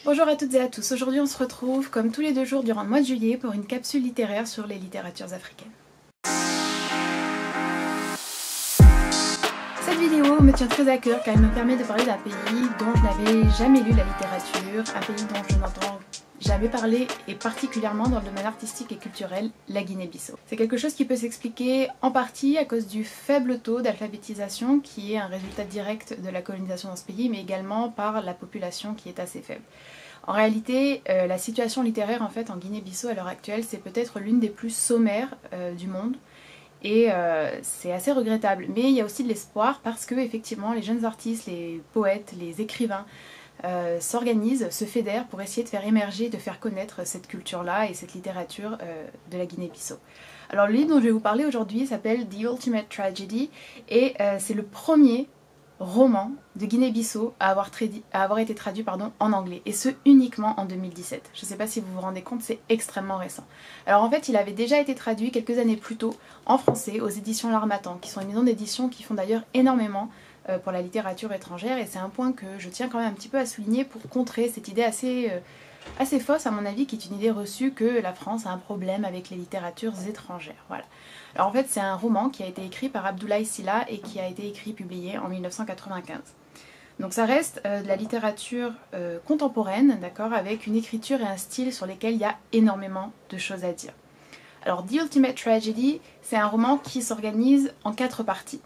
Bonjour à toutes et à tous, aujourd'hui on se retrouve comme tous les 2 jours durant le mois de juillet pour une capsule littéraire sur les littératures africaines. Cette vidéo me tient très à cœur car elle me permet de parler d'un pays dont je n'avais jamais lu la littérature, un pays dont je n'entends jamais parler et particulièrement dans le domaine artistique et culturel, la Guinée-Bissau. C'est quelque chose qui peut s'expliquer en partie à cause du faible taux d'alphabétisation qui est un résultat direct de la colonisation dans ce pays, mais également par la population qui est assez faible. En réalité, la situation littéraire en fait en Guinée-Bissau à l'heure actuelle, c'est peut-être l'une des plus sommaires du monde. Et c'est assez regrettable. Mais il y a aussi de l'espoir parce que effectivement les jeunes artistes, les poètes, les écrivains s'organisent, se fédèrent pour essayer de faire émerger, de faire connaître cette culture-là et cette littérature de la Guinée-Bissau. Alors le livre dont je vais vous parler aujourd'hui s'appelle The Ultimate Tragedy et c'est le premier roman de Guinée-Bissau à avoir été traduit en anglais, et ce uniquement en 2017. Je ne sais pas si vous vous rendez compte, c'est extrêmement récent. Alors en fait, il avait déjà été traduit quelques années plus tôt en français aux éditions L'Harmattan, qui sont une maison d'édition qui font d'ailleurs énormément pour la littérature étrangère, et c'est un point que je tiens quand même un petit peu à souligner pour contrer cette idée assez fausse à mon avis, qui est une idée reçue que la France a un problème avec les littératures étrangères. Voilà. Alors en fait c'est un roman qui a été écrit par Abdoulaye Sylla et qui a été publié en 1995. Donc ça reste de la littérature contemporaine, d'accord, avec une écriture et un style sur lesquels il y a énormément de choses à dire. Alors The Ultimate Tragedy, c'est un roman qui s'organise en 4 parties.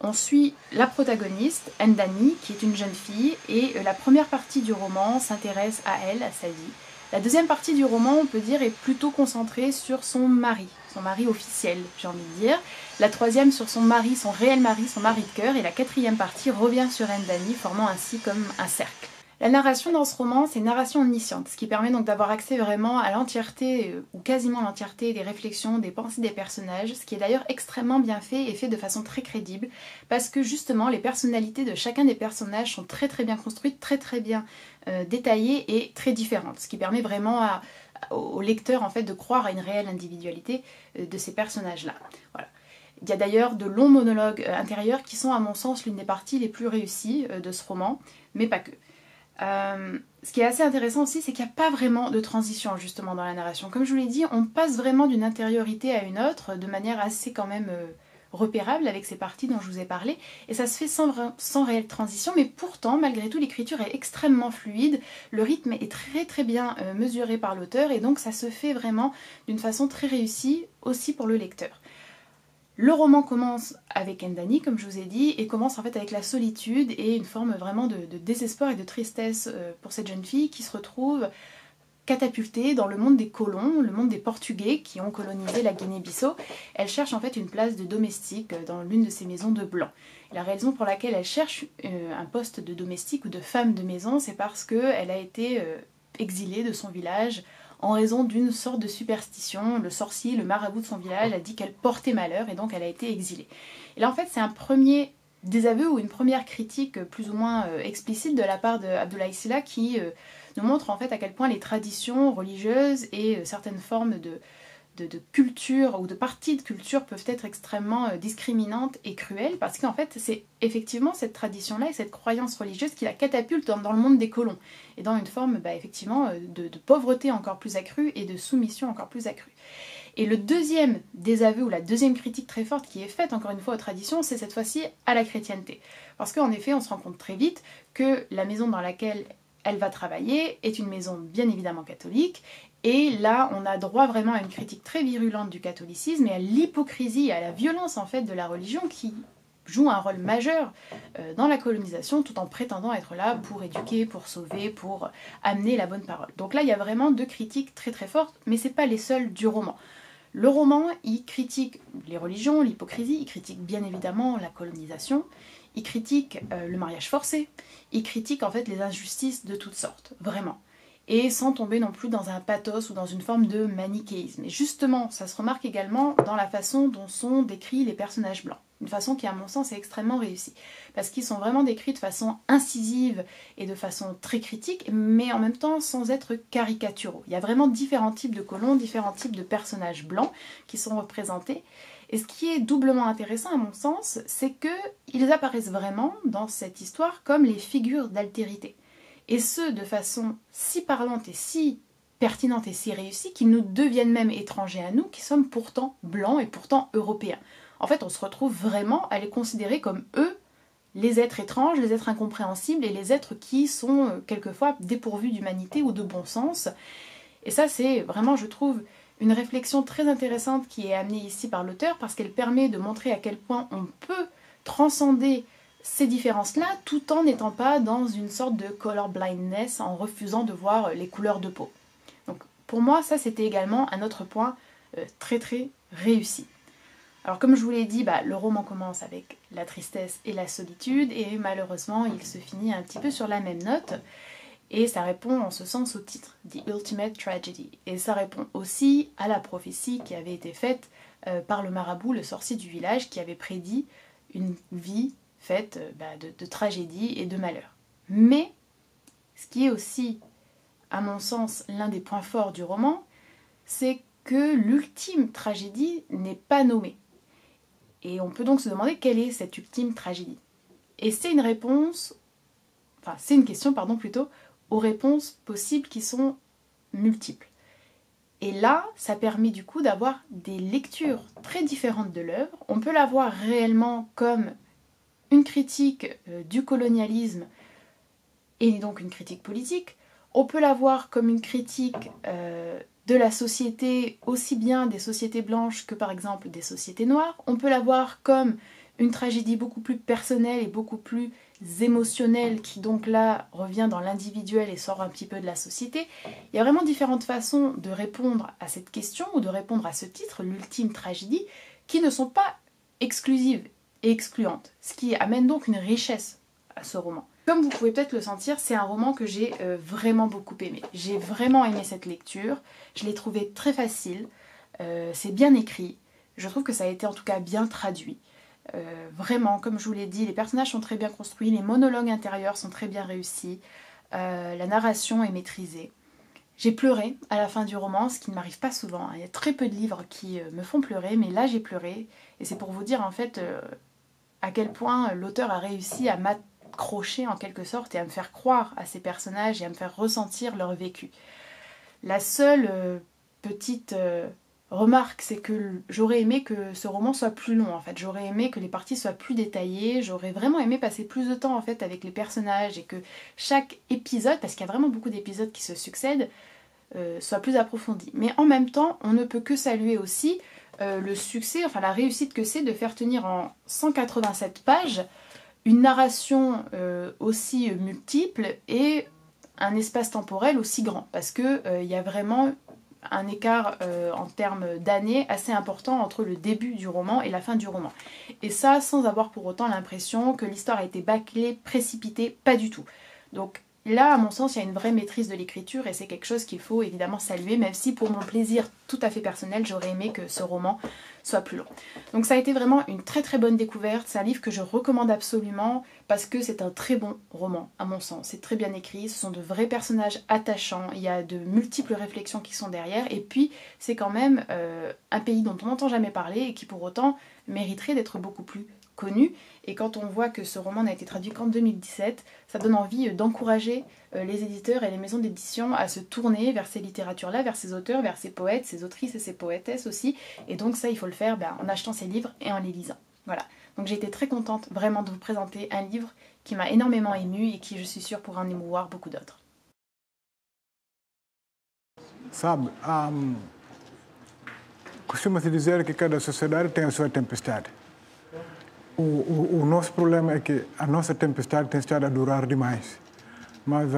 On suit la protagoniste, Ndani, qui est une jeune fille, et la première partie du roman s'intéresse à elle, à sa vie. La deuxième partie du roman, on peut dire, est plutôt concentrée sur son mari officiel, j'ai envie de dire. La troisième sur son mari, son réel mari, son mari de cœur, et la quatrième partie revient sur Ndani, formant ainsi comme un cercle. La narration dans ce roman, c'est une narration omnisciente, ce qui permet donc d'avoir accès vraiment à l'entièreté, ou quasiment l'entièreté des réflexions, des pensées des personnages, ce qui est d'ailleurs extrêmement bien fait et fait de façon très crédible, parce que justement les personnalités de chacun des personnages sont très bien construites, très bien détaillées et très différentes, ce qui permet vraiment au lecteur en fait de croire à une réelle individualité de ces personnages-là. Voilà. Il y a d'ailleurs de longs monologues intérieurs qui sont à mon sens l'une des parties les plus réussies de ce roman, mais pas que. Ce qui est assez intéressant aussi, c'est qu'il n'y a pas vraiment de transition justement dans la narration. Comme je vous l'ai dit, on passe vraiment d'une intériorité à une autre de manière assez quand même repérable avec ces parties dont je vous ai parlé, et ça se fait sans réelle transition, mais pourtant malgré tout l'écriture est extrêmement fluide, le rythme est très bien mesuré par l'auteur, et donc ça se fait vraiment d'une façon très réussie aussi pour le lecteur. Le roman commence avec Ndani, comme je vous ai dit, et commence en fait avec la solitude et une forme vraiment de désespoir et de tristesse pour cette jeune fille qui se retrouve catapultée dans le monde des colons, le monde des Portugais qui ont colonisé la Guinée-Bissau. Elle cherche en fait une place de domestique dans l'une de ces maisons de blancs. Et la raison pour laquelle elle cherche un poste de domestique ou de femme de maison, c'est parce qu'elle a été exilée de son village en raison d'une sorte de superstition. Le sorcier, le marabout de son village a dit qu'elle portait malheur et donc elle a été exilée. Et là en fait c'est un premier désaveu ou une première critique plus ou moins explicite de la part d'Abdoulaye Sylla qui nous montre en fait à quel point les traditions religieuses et certaines formes de culture ou de parties de culture peuvent être extrêmement discriminantes et cruelles, parce qu'en fait c'est effectivement cette tradition-là et cette croyance religieuse qui la catapulte dans le monde des colons et dans une forme effectivement de pauvreté encore plus accrue et de soumission encore plus accrue. Et le deuxième désaveu ou la deuxième critique très forte qui est faite encore une fois aux traditions, c'est cette fois-ci à la chrétienté. Parce qu'en effet on se rend compte très vite que la maison dans laquelle elle va travailler est une maison bien évidemment catholique, et là on a droit vraiment à une critique très virulente du catholicisme et à l'hypocrisie et à la violence en fait de la religion qui joue un rôle majeur dans la colonisation tout en prétendant être là pour éduquer, pour sauver, pour amener la bonne parole. Donc là il y a vraiment deux critiques très fortes, mais c'est pas les seules du roman. Le roman, il critique les religions, l'hypocrisie, il critique bien évidemment la colonisation, il critique le mariage forcé, il critique en fait les injustices de toutes sortes, vraiment. Et sans tomber non plus dans un pathos ou dans une forme de manichéisme. Et justement, ça se remarque également dans la façon dont sont décrits les personnages blancs. Une façon qui, à mon sens, est extrêmement réussie. Parce qu'ils sont vraiment décrits de façon incisive et de façon très critique, mais en même temps sans être caricaturaux. Il y a vraiment différents types de colons, différents types de personnages blancs qui sont représentés. Et ce qui est doublement intéressant à mon sens, c'est qu'ils apparaissent vraiment dans cette histoire comme les figures d'altérité. et ce de façon si parlante et si pertinente et si réussie qu'ils nous deviennent même étrangers à nous, qui sommes pourtant blancs et pourtant européens. En fait, on se retrouve vraiment à les considérer comme eux, les êtres étranges, les êtres incompréhensibles et les êtres qui sont quelquefois dépourvus d'humanité ou de bon sens. Et ça, c'est vraiment, je trouve, une réflexion très intéressante qui est amenée ici par l'auteur parce qu'elle permet de montrer à quel point on peut transcender ces différences-là tout en n'étant pas dans une sorte de color blindness, en refusant de voir les couleurs de peau. Donc pour moi, ça c'était également un autre point très très réussi. Alors comme je vous l'ai dit, le roman commence avec la tristesse et la solitude et malheureusement il se finit un petit peu sur la même note et ça répond en ce sens au titre, The Ultimate Tragedy. Et ça répond aussi à la prophétie qui avait été faite par le marabout, le sorcier du village, qui avait prédit une vie faite de tragédie et de malheur. Mais ce qui est aussi, à mon sens, l'un des points forts du roman, c'est que l'ultime tragédie n'est pas nommée. Et on peut donc se demander quelle est cette ultime tragédie. Et c'est une réponse, enfin c'est une question, plutôt, aux réponses possibles qui sont multiples. Et là, ça permet du coup d'avoir des lectures très différentes de l'œuvre. On peut la voir réellement comme une critique du colonialisme et donc une critique politique. On peut la voir comme une critique de la société, aussi bien des sociétés blanches que par exemple des sociétés noires. On peut la voir comme une tragédie beaucoup plus personnelle et beaucoup plus émotionnelle qui donc là revient dans l'individuel et sort un petit peu de la société. Il y a vraiment différentes façons de répondre à cette question ou de répondre à ce titre, l'ultime tragédie, qui ne sont pas exclusives et excluantes, ce qui amène donc une richesse à ce roman. Comme vous pouvez peut-être le sentir, c'est un roman que j'ai vraiment beaucoup aimé. J'ai vraiment aimé cette lecture, je l'ai trouvé très facile, c'est bien écrit, je trouve que ça a été en tout cas bien traduit. Vraiment, comme je vous l'ai dit, les personnages sont très bien construits, les monologues intérieurs sont très bien réussis, la narration est maîtrisée. J'ai pleuré à la fin du roman, ce qui ne m'arrive pas souvent. Il y a très peu de livres qui me font pleurer, mais là j'ai pleuré. Et c'est pour vous dire en fait à quel point l'auteur a réussi à m'accrocher en quelque sorte et à me faire croire à ces personnages et à me faire ressentir leur vécu. La seule petite remarque, c'est que j'aurais aimé que ce roman soit plus long en fait. J'aurais aimé que les parties soient plus détaillées, j'aurais vraiment aimé passer plus de temps en fait avec les personnages et que chaque épisode, parce qu'il y a vraiment beaucoup d'épisodes qui se succèdent, soit plus approfondi. Mais en même temps, on ne peut que saluer aussi le succès, enfin la réussite que c'est de faire tenir en 187 pages une narration aussi multiple et un espace temporel aussi grand, parce que il y a vraiment un écart en termes d'années assez important entre le début du roman et la fin du roman. Et ça sans avoir pour autant l'impression que l'histoire a été bâclée, précipitée, pas du tout. Donc là, à mon sens, il y a une vraie maîtrise de l'écriture et c'est quelque chose qu'il faut évidemment saluer, même si pour mon plaisir tout à fait personnel, j'aurais aimé que ce roman soit plus long. Donc ça a été vraiment une très très bonne découverte, c'est un livre que je recommande absolument parce que c'est un très bon roman, à mon sens. C'est très bien écrit, ce sont de vrais personnages attachants, il y a de multiples réflexions qui sont derrière, et puis c'est quand même un pays dont on n'entend jamais parler et qui pour autant mériterait d'être beaucoup plus connu. Et quand on voit que ce roman n'a été traduit qu'en 2017, ça donne envie d'encourager les éditeurs et les maisons d'édition à se tourner vers ces littératures-là, vers ces auteurs, vers ces poètes, ces autrices et ces poétesses aussi. Et donc ça, il faut le faire en achetant ces livres et en les lisant. Voilà. Donc j'ai été très contente vraiment de vous présenter un livre qui m'a énormément émue et qui, je suis sûre, pourra en émouvoir beaucoup d'autres. Sabe, costuma-se dizer que cada sociedade tem a sua tempestade. O nosso problema é que a nossa tempestade tem estado a durar demais. Mas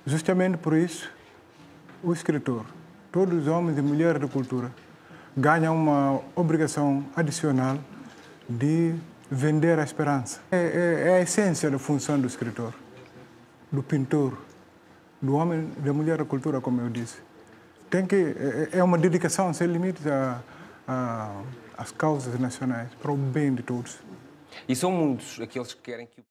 justamente por isso, o escritor, todos os homens e mulheres da cultura, ganham uma obrigação adicional de vender a esperança. É a essência da função do escritor, do pintor, do homem e da mulher da cultura, como eu disse. É uma dedicação sem limites às causas nacionais, para o bem de todos. E são muitos aqueles que querem que